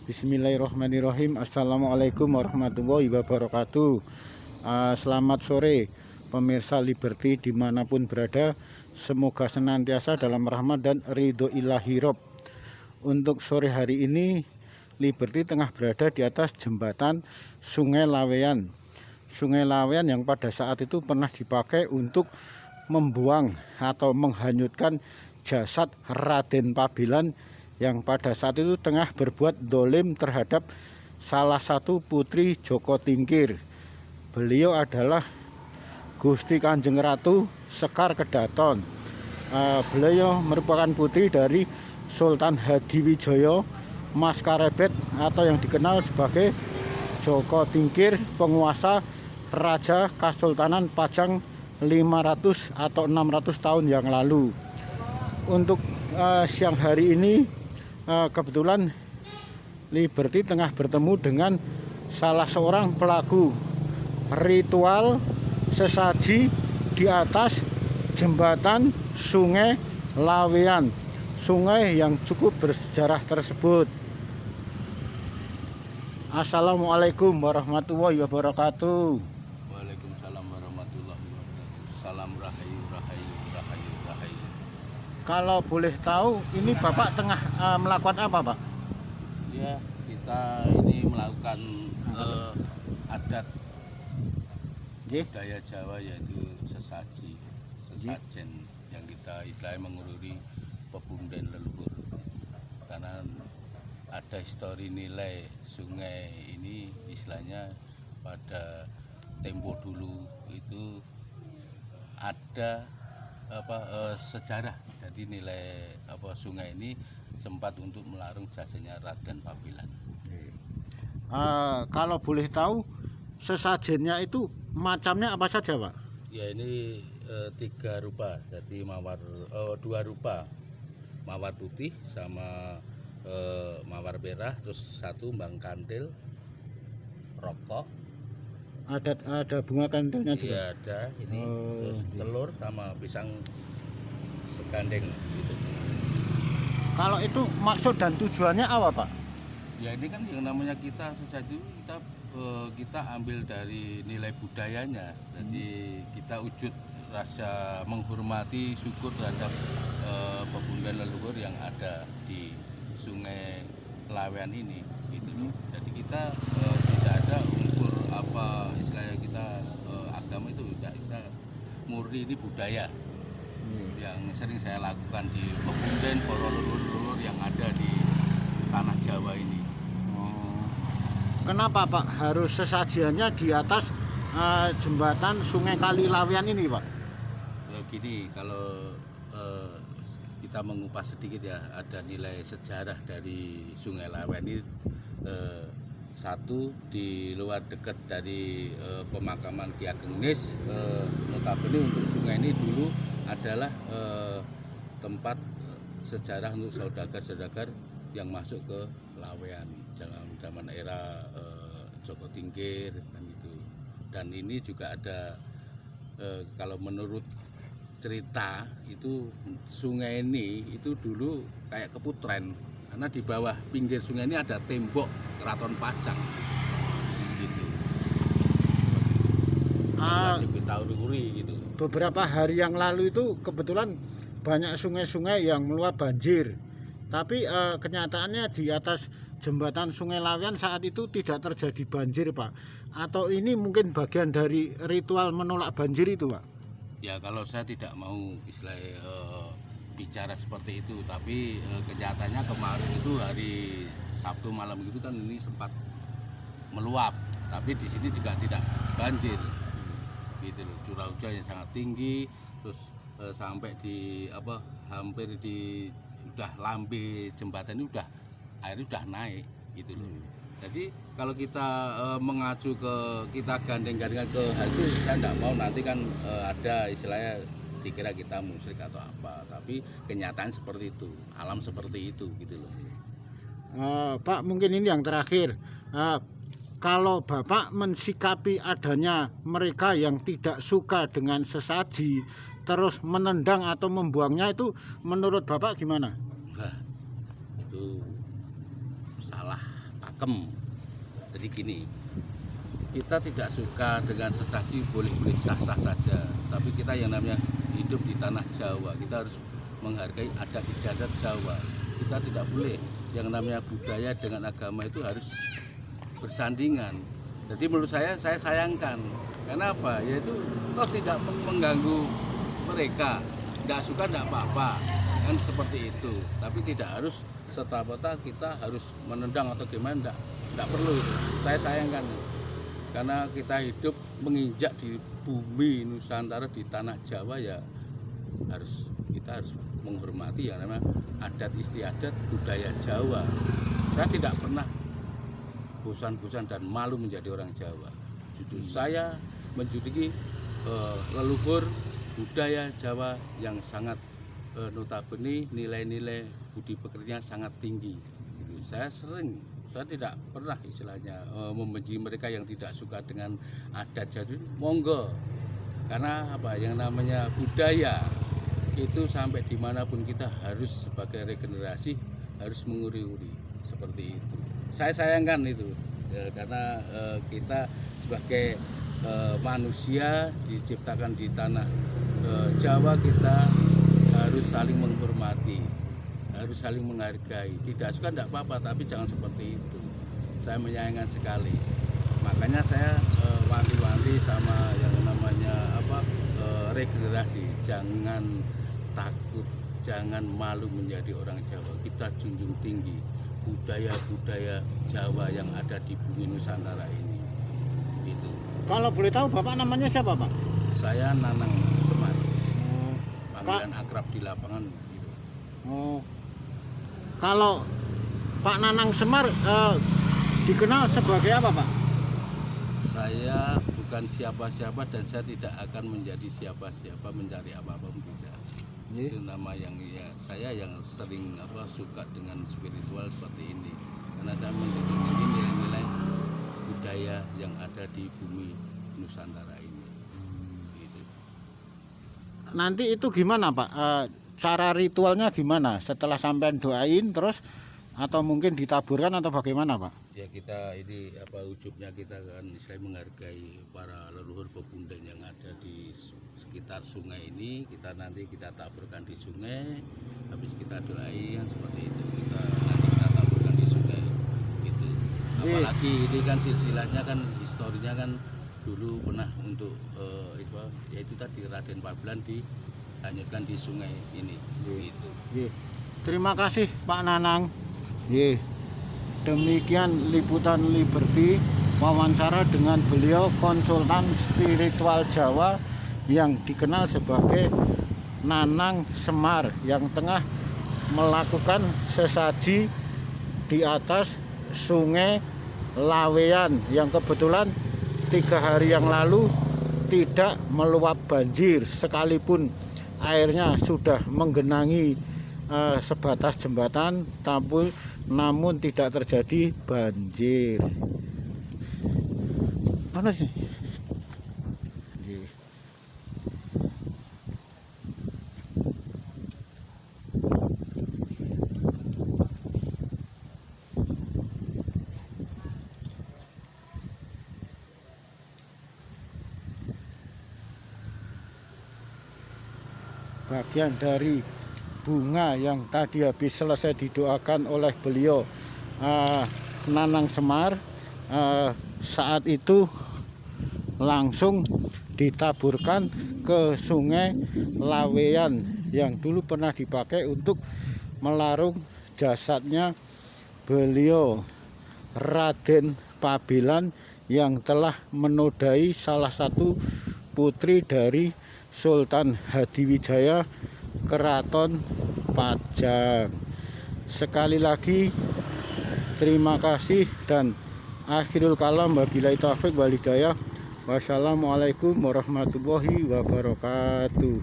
Bismillahirrahmanirrahim. Assalamualaikum warahmatullahi wabarakatuh. Selamat sore pemirsa Liberty dimanapun berada. Semoga senantiasa dalam rahmat dan ridho ilahi Rob. Untuk sore hari ini Liberty tengah berada di atas jembatan Sungai Laweyan. Sungai Laweyan yang pada saat itu pernah dipakai untuk membuang atau menghanyutkan jasad Raden Pabilan yang pada saat itu tengah berbuat dolim terhadap salah satu putri Joko Tingkir. Beliau adalah Gusti Kanjeng Ratu Sekar Kedaton. Beliau merupakan putri dari Sultan Hadiwijaya Mas Karebet atau yang dikenal sebagai Joko Tingkir, penguasa Raja Kasultanan Pajang 500 atau 600 tahun yang lalu. Untuk siang hari ini kebetulan Liberty tengah bertemu dengan salah seorang pelaku ritual sesaji di atas jembatan Sungai Laweyan, sungai yang cukup bersejarah tersebut. Assalamualaikum warahmatullahi wabarakatuh. Waalaikumsalam warahmatullahi wabarakatuh. Salam rahayu rahayu rahayu rahayu. Kalau boleh tahu, ini Bapak tengah melakukan apa, Pak? Ya, kita ini melakukan adat budaya Jawa, yaitu sesaji, sesajen yang kita istilahnya mengururi pepunden leluhur. Karena ada histori nilai sungai ini, istilahnya pada tempo dulu itu ada sejarah. Jadi nilai sungai ini sempat untuk melarung jasanya Raden Pabilan. Kalau boleh tahu, sesajennya itu macamnya apa saja, Pak? Ya, ini 3 rupa. Jadi dua rupa, mawar putih sama mawar merah, terus 1 mbang kandil, rokok. Ada bunga kandilnya juga? Iya, ada ini. Terus telur sama pisang segandeng gitu. Kalau itu maksud dan tujuannya apa, Pak? Ya, ini kan yang namanya kita sesaji, kita ambil dari nilai budayanya. Jadi kita wujud rasa menghormati, syukur terhadap pepunden leluhur yang ada di Sungai Laweyan ini gitu loh. Jadi kita tidak ada unsur istilahnya kita agama itu, kita murni ini budaya yang sering saya lakukan di pepunden para leluhur yang ada di tanah Jawa ini. Kenapa, Pak, harus sesajiannya di atas jembatan Sungai Kali Laweyan ini, Pak? Ya, gini, kalau kita mengupas sedikit ya, ada nilai sejarah dari Sungai Laweyan ini. Satu, di luar dekat dari pemakaman Ki Ageng Nis, notabene untuk sungai ini dulu adalah tempat sejarah untuk saudagar-saudagar yang masuk ke Laweyan dalam zaman era Joko Tingkir kan gitu. Dan ini juga ada kalau menurut cerita itu sungai ini itu dulu kayak keputren, karena di bawah pinggir sungai ini ada tembok Keraton Pajang gitu. Wajib kita ururi gitu. Beberapa hari yang lalu itu kebetulan banyak sungai-sungai yang meluap banjir. Tapi kenyataannya di atas jembatan Sungai Laweyan saat itu tidak terjadi banjir, Pak. Atau ini mungkin bagian dari ritual menolak banjir itu, Pak? Ya, kalau saya tidak mau istilahnya bicara seperti itu, tapi kenyataannya kemarin itu hari Sabtu malam itu kan ini sempat meluap, tapi di sini juga tidak banjir gitu loh. Curah hujan yang sangat tinggi, terus sampai di hampir di udah lambe jembatan ini airnya udah naik gitu loh. Jadi kalau kita mengacu kita gandeng-gandengan ke hal itu, saya tidak mau nanti kan ada istilahnya dikira kita musyrik atau apa, tapi kenyataan seperti itu, alam seperti itu gitu loh. Pak, mungkin ini yang terakhir. Kalau Bapak mensikapi adanya mereka yang tidak suka dengan sesaji terus menendang atau membuangnya, itu menurut Bapak gimana? Nah, itu salah pakem. Jadi gini, kita tidak suka dengan sesaji boleh-boleh sah-sah saja, tapi kita yang namanya hidup di tanah Jawa, kita harus menghargai adat istiadat Jawa. Kita tidak boleh yang namanya budaya dengan agama itu harus bersandingan. Jadi menurut saya sayangkan. Kenapa? Yaitu toh tidak mengganggu mereka. Nggak suka nggak apa-apa, kan seperti itu. Tapi tidak harus serta-merta kita harus menendang atau gimana, nggak perlu itu. Saya sayangkan. Karena kita hidup menginjak di bumi Nusantara, di tanah Jawa, ya kita harus menghormati yang namanya adat istiadat budaya Jawa. Saya tidak pernah bosan-bosan dan malu menjadi orang Jawa. Jujur saya menjunjung leluhur budaya Jawa yang sangat notabene nilai-nilai budi pekertinya sangat tinggi. Saya tidak pernah istilahnya membenci mereka yang tidak suka dengan adat. Jadi monggo, karena apa, yang namanya budaya itu sampai dimanapun kita harus sebagai regenerasi harus menguri-uri seperti itu. Saya sayangkan itu ya, karena kita sebagai manusia diciptakan di tanah Jawa, kita harus saling menghormati, harus saling menghargai. Tidak suka tidak apa-apa, tapi jangan seperti itu. Saya menyayangkan sekali. Makanya saya wanti-wanti sama yang namanya regenerasi. Jangan takut, jangan malu menjadi orang Jawa. Kita junjung tinggi budaya-budaya Jawa yang ada di bumi Nusantara ini. Itu. Kalau boleh tahu Bapak namanya siapa, Pak? Saya Nanang Semar. Panggilan akrab di lapangan. Gitu. Oh. Kalau Pak Nanang Semar dikenal sebagai apa, Pak? Saya bukan siapa-siapa dan saya tidak akan menjadi siapa-siapa, mencari apa-apa tidak. Itu nama yang saya yang sering suka dengan spiritual seperti ini. Karena saya menjunjung tinggi nilai-nilai budaya yang ada di bumi Nusantara ini. Gitu. Nanti itu gimana, Pak? Cara ritualnya gimana? Setelah sampean doain terus atau mungkin ditaburkan atau bagaimana, Pak? Ya kita ini ujungnya kita kan saya menghargai para leluhur pepundhen yang ada di sekitar sungai ini. Nanti kita taburkan di sungai, habis kita doain seperti itu. Nanti kita taburkan di sungai gitu. Apalagi ini kan silsilahnya kan, historinya kan dulu pernah untuk yaitu tadi Raden Pabelan dihanyutkan di sungai ini gitu. Terima kasih Pak Nanang. Demikian liputan Liberty, wawancara dengan beliau, konsultan spiritual Jawa yang dikenal sebagai Nanang Semar, yang tengah melakukan sesaji di atas sungai Laweyan yang kebetulan 3 hari yang lalu tidak meluap banjir, sekalipun airnya sudah menggenangi sebatas jembatan, namun tidak terjadi banjir. Mana sih? Bagian dari bunga yang tadi habis selesai didoakan oleh beliau Nanang Semar, saat itu langsung ditaburkan ke sungai Laweyan yang dulu pernah dipakai untuk melarung jasadnya beliau Raden Pabelan yang telah menodai salah satu putri dari Sultan Hadiwijaya Keraton Pajang. Sekali lagi terima kasih dan akhirul kalam, wabillahi taufik wal hidayah. Wassalamualaikum warahmatullahi wabarakatuh.